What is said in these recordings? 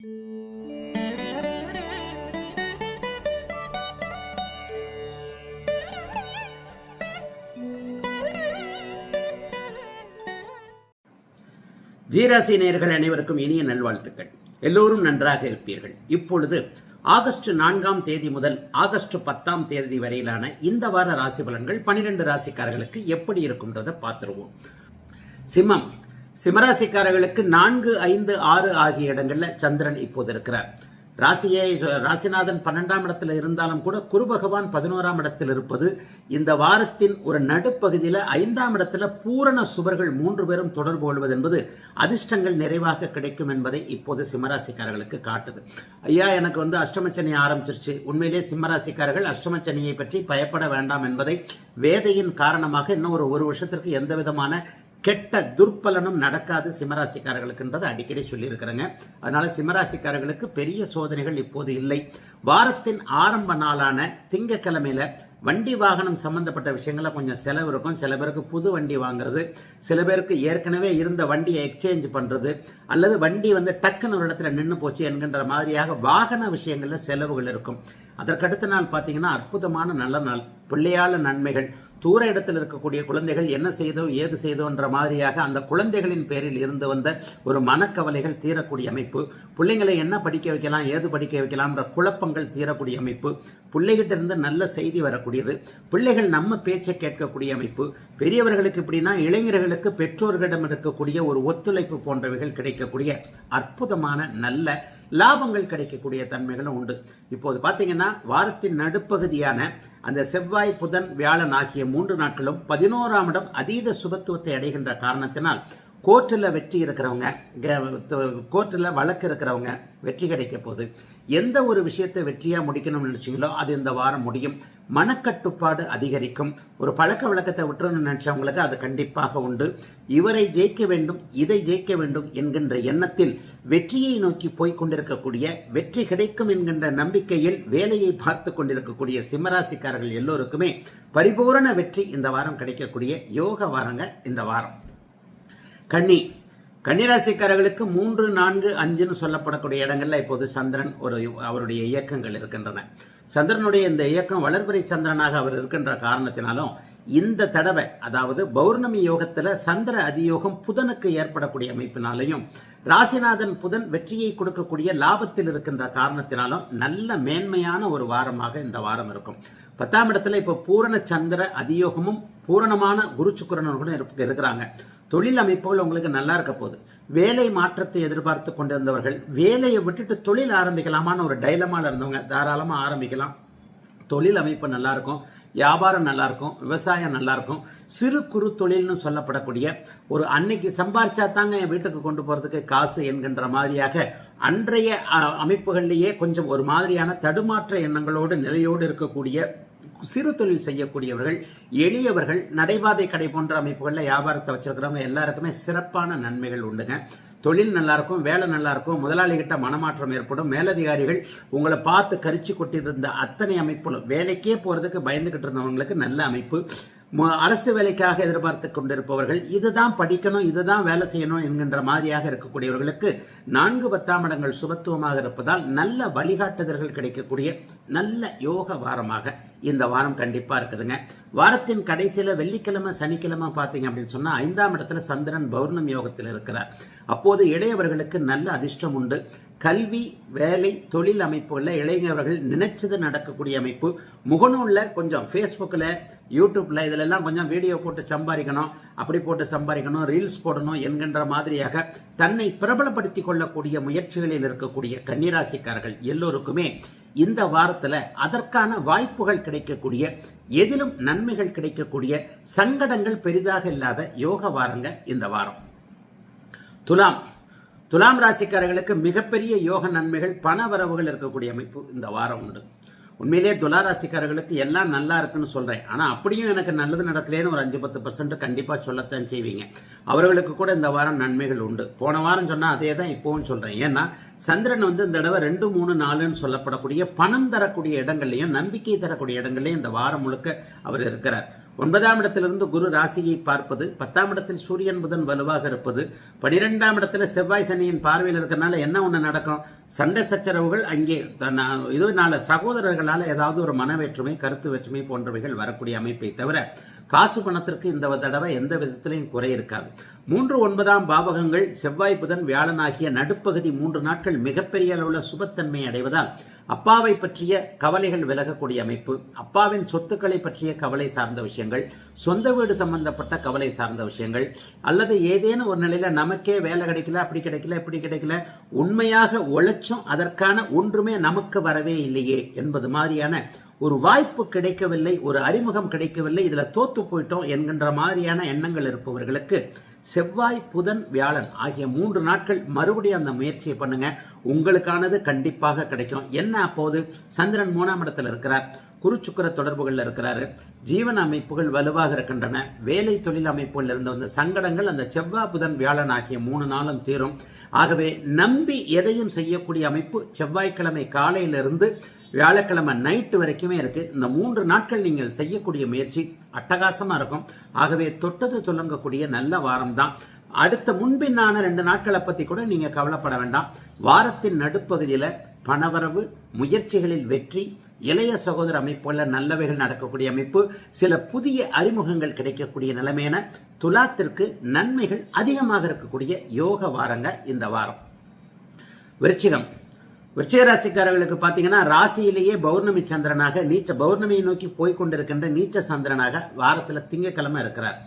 ஜீராசி நேயர்கள் அனைவருக்கும் இனிய நல்வாழ்த்துக்கள். எல்லோரும் நன்றாக இருப்பீர்கள். இப்பொழுது ஆகஸ்ட் 4ஆம் தேதி முதல் ஆகஸ்ட் 10ஆம் தேதி வரையிலான இந்த வார ராசி பலன்கள் 12 ராசிக்காரர்களுக்கு எப்படி இருக்கும்ன்றதை பார்த்துருவோம். சிம்மராசிக்காரர்களுக்கு 4, 5, 6 ஆகிய இடங்கள்ல சந்திரன் இப்போது இருக்கிறார். ராசிநாதன் 12ஆம் இடத்துல இருந்தாலும் கூட குரு பகவான் 11ஆம் இடத்தில் இருப்பது இந்த வாரத்தின் ஒரு நடுப்பகுதியில் 5ஆம் இடத்துல பூரண சுபர்கள் 3 பேரும் தொடர்பு கொள்வது என்பது அதிர்ஷ்டங்கள் நிறைவாக கிடைக்கும் என்பதை இப்போது சிம்மராசிக்காரர்களுக்கு காட்டுது. ஐயா, எனக்கு அஷ்டமச்சனி ஆரம்பிச்சிருச்சு. உண்மையிலே சிம்மராசிக்காரர்கள் அஷ்டமச்சனியை பற்றி பயப்பட வேண்டாம் என்பதை வேதையின் காரணமாக இன்னும் ஒரு வருஷத்திற்கு எந்த விதமான கெட்ட துர்பலனும் நடக்காது சிம்மராசிக்காரர்களுக்குன்றது அடிக்கடி சொல்லியிருக்கிறேங்க. அதனால சிம்மராசிக்காரர்களுக்கு பெரிய சோதனைகள் இப்போது இல்லை. வாரத்தின் ஆரம்ப நாளான திங்கக்கிழமையில வண்டி வாகனம் சம்பந்தப்பட்ட விஷயங்கள கொஞ்சம் செலவு இருக்கும். சில பேருக்கு புது வண்டி வாங்குறது, சில பேருக்கு ஏற்கனவே இருந்த வண்டியை எக்ஸ்சேஞ்ச் பண்றது, அல்லது வண்டி டக்குன்னு ஒரு இடத்துல நின்று போச்சு என்கின்ற மாதிரியாக வாகன விஷயங்கள்ல செலவுகள் இருக்கும். அதற்கடுத்த நாள் பார்த்தீங்கன்னா அற்புதமான நல்ல நாள், பிள்ளையால நன்மைகள், தூர இடத்தில் இருக்கக்கூடிய குழந்தைகள் என்ன செய்தோ ஏது செய்தோன்ற மாதிரியாக அந்த குழந்தைகளின் பேரில் இருந்து வந்த ஒரு மனக்கவலைகள் தீரக்கூடிய அமைப்பு, பிள்ளைங்களை என்ன படிக்க வைக்கலாம் ஏது படிக்க வைக்கலாம்ன்ற குழப்பங்கள் தீரக்கூடிய அமைப்பு, பிள்ளைகிட்ட இருந்து நல்ல செய்தி வரக்கூடியது, பிள்ளைகள் நம்ம பேச்சை கேட்கக்கூடிய அமைப்பு, பெரியவர்களுக்கு இப்படின்னா இளைஞர்களுக்கு பெற்றோர்களிடம் இருக்கக்கூடிய ஒரு ஒத்துழைப்பு போன்றவைகள் கிடைக்கக்கூடிய அற்புதமான நல்ல லாபங்கள் கிடைக்கக்கூடிய தன்மைகளும் உண்டு. இப்போது பார்த்தீங்கன்னா வாரத்தின் நடுப்பகுதியான அந்த செவ்வாய், புதன், வியாழன் ஆகிய 3 நாட்களும் 11ஆம் இடம் அதீத சுபத்துவத்தை அடைகின்ற காரணத்தினால் கோர்ட்டில் வெற்றி இருக்கிறவங்க, கோர்ட்டில் வழக்கு இருக்கிறவங்க வெற்றி கிடைக்க போகுது. எந்த ஒரு விஷயத்தை வெற்றியாக முடிக்கணும்னு நினச்சிங்களோ அது இந்த வாரம் முடியும். மனக்கட்டுப்பாடு அதிகரிக்கும். ஒரு பழக்க வழக்கத்தை விட்டுறணும்னு நினைச்சவங்களுக்கு அது கண்டிப்பாக உண்டு. இவரை ஜெயிக்க வேண்டும், இதை ஜெயிக்க வேண்டும் என்கின்ற எண்ணத்தில் வெற்றியை நோக்கி போய்கொண்டிருக்கக்கூடிய, வெற்றி கிடைக்கும் என்கின்ற நம்பிக்கையில் வேலையை பார்த்து கொண்டிருக்கக்கூடிய சிம்மராசிக்காரர்கள் எல்லோருக்குமே பரிபூரண வெற்றி இந்த வாரம் கிடைக்கக்கூடிய யோக வாரங்க இந்த வாரம். கன்னிராசிக்காரர்களுக்கு 3, 4, 5ன்னு சொல்லப்படக்கூடிய இடங்கள்ல இப்போது சந்திரன் அவருடைய இயக்கங்கள் இருக்கின்றன. சந்திரனுடைய இந்த இயக்கம் வளர்பிறை சந்திரனாக அவர் இருக்கின்ற காரணத்தினாலும் இந்த தடவை, அதாவது பௌர்ணமி யோகத்துல சந்திர அதியோகம் புதனுக்கு ஏற்படக்கூடிய அமைப்பினாலையும் ராசிநாதன் புதன் வெற்றியை கொடுக்கக்கூடிய லாபத்தில் இருக்கின்ற காரணத்தினாலும் நல்ல மேன்மையான ஒரு வாரமாக இந்த வாரம் இருக்கும். 10ஆம் இடத்துல இப்போ பூரண சந்திர அதியோகமும் பூரணமான குரு சுக்கிரனும் இருக்கிறாங்க. தொழில் அமைப்புகள் உங்களுக்கு நல்லா இருக்க போகுது. வேலை மாற்றத்தை எதிர்பார்த்து கொண்டிருந்தவர்கள் வேலையை விட்டுட்டு தொழில் ஆரம்பிக்கலாமான்னு ஒரு டைலமால இருந்தவங்க தாராளமாக ஆரம்பிக்கலாம். தொழில் அமைப்பு நல்லா இருக்கும், வியாபாரம் நல்லா இருக்கும், விவசாயம் நல்லா இருக்கும். சிறு குறு தொழில்னு சொல்லப்படக்கூடிய ஒரு அன்னைக்கு சம்பாரிச்சா தாங்க என் வீட்டுக்கு கொண்டு போறதுக்கு காசு என்கின்ற மாதிரியாக அன்றைய அமைப்புகளிலேயே கொஞ்சம் ஒரு மாதிரியான தடுமாற்ற எண்ணங்களோடு நிலையோடு இருக்கக்கூடிய சிறு தொழில் செய்யக்கூடியவர்கள், எளியவர்கள், நடைபாதை கடை போன்ற அமைப்புகளில் வியாபாரத்தை வச்சிருக்கிறவங்க எல்லாருக்குமே சிறப்பான நன்மைகள் உண்டுங்க. தொழில் நல்லா இருக்கும், வேலை நல்லா இருக்கும், முதலாளிகிட்ட மனமாற்றம் ஏற்படும், மேலதிகாரிகள் உங்களை பார்த்து கரிச்சு கொட்டிருந்த அத்தனை அமைப்புகளும் வேலைக்கே போறதுக்கு பயந்துகிட்டு இருந்தவங்களுக்கு நல்ல அமைப்பு. அரசு வேலைக்காக எதிர்பார்த்து கொண்டிருப்பவர்கள் இதுதான் படிக்கணும், இதுதான் வேலை செய்யணும் என்கின்ற மாதிரியாக இருக்கக்கூடியவர்களுக்கு 4, 10ஆம் இடங்கள் சுபத்துவமாக இருப்பதால் நல்ல வழிகாட்டுதல்கள் கிடைக்கக்கூடிய நல்ல யோக வாரமாக இந்த வாரம் கண்டிப்பா இருக்குதுங்க. வாரத்தின் கடைசியில வெள்ளிக்கிழமை, சனிக்கிழமை பார்த்தீங்க அப்படின்னு சொன்னா 5ஆம் இடத்துல சந்திரன் பௌர்ணமி யோகத்தில் இருக்கிறார். அப்போது இளையவர்களுக்கு நல்ல அதிர்ஷ்டம் உண்டு. கல்வி, வேலை, தொழில் அமைப்புகளில் இளைஞர்கள் நினைச்சது நடக்கக்கூடிய அமைப்பு. முகநூலில் கொஞ்சம் ஃபேஸ்புக்கில், யூடியூப்பில் இதிலெல்லாம் கொஞ்சம் வீடியோ போட்டு சம்பாதிக்கணும், அப்படி போட்டு சம்பாதிக்கணும், ரீல்ஸ் போடணும் என்கின்ற மாதிரியாக தன்னை பிரபலப்படுத்தி கொள்ளக்கூடிய முயற்சிகளில் இருக்கக்கூடிய கன்னிராசிக்காரர்கள் எல்லோருக்குமே இந்த வாரத்தில் அதற்கான வாய்ப்புகள் கிடைக்கக்கூடிய, எதிலும் நன்மைகள் கிடைக்கக்கூடிய, சங்கடங்கள் பெரிதாக இல்லாத யோக வாரங்க இந்த வாரம். துலாம் ராசிக்காரர்களுக்கு மிகப்பெரிய யோக நன்மைகள், பண வரவுகள் இருக்கக்கூடிய அமைப்பு இந்த வாரம் உண்டு. உண்மையிலே துலா ராசிக்காரர்களுக்கு எல்லாம் நல்லா இருக்குன்னு சொல்றேன். ஆனா அப்படியும் எனக்கு நல்லது நடக்கலேன்னு ஒரு 5-10% கண்டிப்பா சொல்லத்தான் செய்வீங்க. அவர்களுக்கு கூட இந்த வாரம் நன்மைகள் உண்டு. போன வாரம் சொன்னா அதே தான் இப்பவும் சொல்றேன். ஏன்னா சந்திரன் இந்த தடவை 2, 3, 4ன்னு சொல்லப்படக்கூடிய பணம் தரக்கூடிய இடங்கள்லையும் நம்பிக்கை தரக்கூடிய இடங்கள்லையும் இந்த வாரம் முழுக்க அவர் இருக்கிறார். 9ஆம் இடத்திலிருந்து குரு ராசியை பார்ப்பது, 10ஆம் இடத்தில் சூரியன் புதன் வலுவாக இருப்பது, 12ஆம் இடத்துல செவ்வாய் சனியின் பார்வையில் இருக்கிறனால என்ன ஒன்று நடக்கும்? சண்டை சச்சரவுகள் அங்கே இதனால சகோதரர்களால் ஏதாவது ஒரு மனவேற்றுமை, கருத்து வேற்றுமை போன்றவைகள் வரக்கூடிய அமைப்பை தவிர காசு பணத்திற்கு இந்த தடவை எந்த விதத்திலையும் குறை இருக்காது. 3, 9ஆம் பாவகங்கள் செவ்வாய் புதன் வியாழன் ஆகிய நடுப்பகுதி 3 நாட்கள் மிகப்பெரிய அளவுள்ள சுபத்தன்மை அடைவதால் அப்பாவை பற்றிய கவலைகள் விலகக்கூடிய அமைப்பு, அப்பாவின் சொத்துக்களை பற்றிய கவலை சார்ந்த விஷயங்கள், சொந்த வீடு சம்பந்தப்பட்ட கவலை சார்ந்த விஷயங்கள், அல்லது ஏதேனும் ஒரு நிலையில நமக்கே வேலை கிடைக்கல, அப்படி கிடைக்கல, இப்படி கிடைக்கல, உண்மையாக உழைச்சும் அதற்கான ஒன்றுமே நமக்கு வரவே இல்லையே என்பது மாதிரியான ஒரு வாய்ப்பு கிடைக்கவில்லை, ஒரு அறிமுகம் கிடைக்கவில்லை, இதுல தோத்து போயிட்டோம் என்கின்ற மாதிரியான எண்ணங்கள் இருப்பவர்களுக்கு செவ்வாய் புதன் வியாழன் ஆகிய 3 நாட்கள் மறுபடியும் அந்த முயற்சியை பண்ணுங்க. உங்களுக்கானது கண்டிப்பாக கிடைக்கும். என்ன அப்போது? சந்திரன் 3ஆம் இடத்துல இருக்கிறார், குரு சுக்கிர தொடர்புகளில் இருக்கிறாரு, ஜீவன அமைப்புகள் வலுவாக இருக்கின்றன, வேலை தொழில் அமைப்புகள் இருந்த அந்த சங்கடங்கள் அந்த செவ்வாய் புதன் வியாழன் ஆகிய 3 நாளும் தீரும். ஆகவே நம்பி எதையும் செய்யக்கூடிய அமைப்பு செவ்வாய்க்கிழமை காலையிலிருந்து வியாழக்கிழமை நைட்டு வரைக்குமே இருக்கு. இந்த 3 நாட்கள் நீங்கள் செய்யக்கூடிய முயற்சி அட்டகாசமா இருக்கும். ஆகவே தொட்டது துலங்கக்கூடிய நல்ல வாரம் தான். அடுத்த முன்பின்னான 2 நாட்களை பத்தி கூட நீங்க கவலைப்பட வேண்டாம். வாரத்தின் நடுப்பகுதியில பணவரவு, முயற்சிகளில் வெற்றி, இளைய சகோதர அமைப்புள்ள நல்லவைகள் நடக்கக்கூடிய அமைப்பு, சில புதிய அறிமுகங்கள் கிடைக்கக்கூடிய நிலைமையான துலாத்திற்கு நன்மைகள் அதிகமாக இருக்கக்கூடிய யோக வாரங்க இந்த வாரம். விருச்சிகம் ராசிக்காரர்களுக்கு பார்த்தீங்கன்னா ராசியிலேயே பௌர்ணமி சந்திரனாக பௌர்ணமியை நோக்கி போய்கொண்டிருக்கின்ற நீச்ச சந்திரனாக வாரத்தில் திங்கக்கிழமை இருக்கிறார்.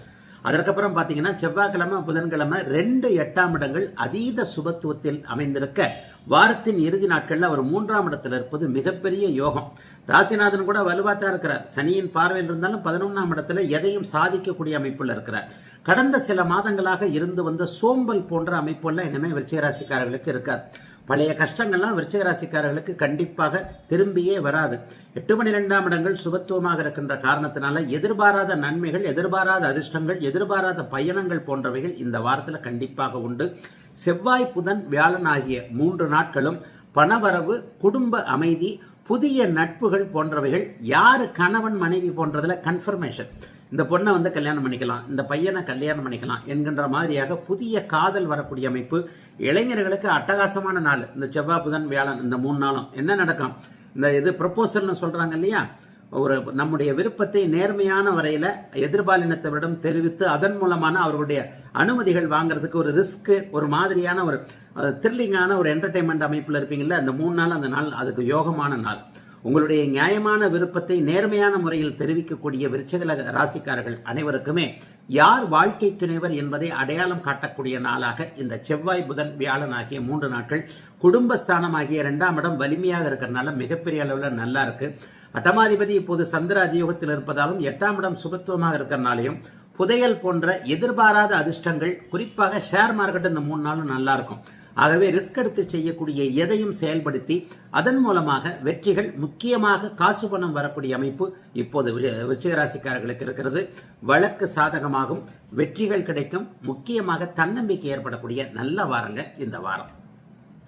அதற்கப்புறம் பார்த்தீங்கன்னா செவ்வாய்க்கிழமை, புதன்கிழமை 2 8ஆம் இடங்கள் அதீத சுபத்துவத்தில் அமைந்திருக்க வாரத்தின் இறுதி நாட்களில் அவர் 3ஆம் இடத்தில் இருப்பது மிகப்பெரிய யோகம். ராசிநாதன் கூட வலுவாத்தான் இருக்கிறார். சனியின் பார்வையில் இருந்தாலும் 11ஆம் இடத்துல எதையும் சாதிக்கக்கூடிய அமைப்புள்ள இருக்கிறார். கடந்த சில மாதங்களாக இருந்து வந்த சோம்பல் போன்ற அமைப்புள்ள இனிமே விருச்சிக ராசிக்காரர்களுக்கு இருக்காது. பழைய கஷ்டங்கள்லாம் விருச்சிக ராசிக்காரர்களுக்கு கண்டிப்பாக திரும்பியே வராது. 8, 12ஆம் இடங்கள் சுபத்துவமாக இருக்கின்ற காரணத்தினால எதிர்பாராத நன்மைகள், எதிர்பாராத அதிர்ஷ்டங்கள், எதிர்பாராத பயணங்கள் போன்றவைகள் இந்த வாரத்தில் கண்டிப்பாக உண்டு. செவ்வாய் புதன் வியாழன் ஆகிய 3 நாட்களும் பணவரவு, குடும்ப அமைதி, புதிய நட்புகள் போன்றவைகள், யாரு கணவன் மனைவி போன்றதுல கன்ஃபர்மேஷன், இந்த பொண்ணை கல்யாணம் பண்ணிக்கலாம், இந்த பையனை கல்யாணம் பண்ணிக்கலாம் என்கின்ற மாதிரியாக புதிய காதல் வரக்கூடிய அமைப்பு. இளைஞர்களுக்கு அட்டகாசமான நாள் இந்த செவ்வாய் புதன் வியாழன் இந்த 3 நாளும். என்ன நடக்கும்? இந்த ப்ரொபோசல்னு சொல்றாங்க இல்லையா, ஒரு நம்முடைய விருப்பத்தை நேர்மையான வரையில எதிர்பாலினத்தவரிடம் தெரிவித்து அதன் மூலமான அவர்களுடைய அனுமதிகள் வாங்குறதுக்கு ஒரு ரிஸ்க், ஒரு மாதிரியான ஒரு த்ரில்லிங்கான ஒரு என்டர்டைன்மெண்ட் அமைப்புல இருப்பீங்கல்ல, அந்த 3 நாள் அந்த நாள் அதுக்கு யோகமான நாள். உங்களுடைய நியாயமான விருப்பத்தை நேர்மையான முறையில் தெரிவிக்கக்கூடிய விருச்சிக ராசிக்காரர்கள் அனைவருக்குமே யார் வாழ்க்கை துணைவர் என்பதை அடையாளம் காட்டக்கூடிய நாளாக இந்த செவ்வாய் புதன் வியாழன் ஆகிய 3 நாட்கள். குடும்பஸ்தானம் ஆகிய 2ஆம் இடம் வலிமையாக இருக்கிறதுனால மிகப்பெரிய அளவில் நல்லா இருக்கு. அட்டமாதிபதி இப்போது சந்திர அதியோகத்தில் இருப்பதாலும் 8ஆம் இடம் சுபத்துவமாக இருக்கிறனாலையும் புதையல் போன்ற எதிர்பாராத அதிர்ஷ்டங்கள், குறிப்பாக ஷேர் மார்க்கெட் இந்த 3 நாளும் நல்லா இருக்கும். ஆகவே ரிஸ்க் எடுத்து செய்யக்கூடிய எதையும் செயல்படுத்தி அதன் மூலமாக வெற்றிகள், முக்கியமாக காசு பணம் வரக்கூடிய அமைப்பு இப்போது விருச்சிக ராசிக்காரர்களுக்கு இருக்கிறது. வழக்கு சாதகமாகும், வெற்றிகள் கிடைக்கும், முக்கியமாக தன்னம்பிக்கை ஏற்படக்கூடிய நல்ல வாரங்க இந்த வாரம்.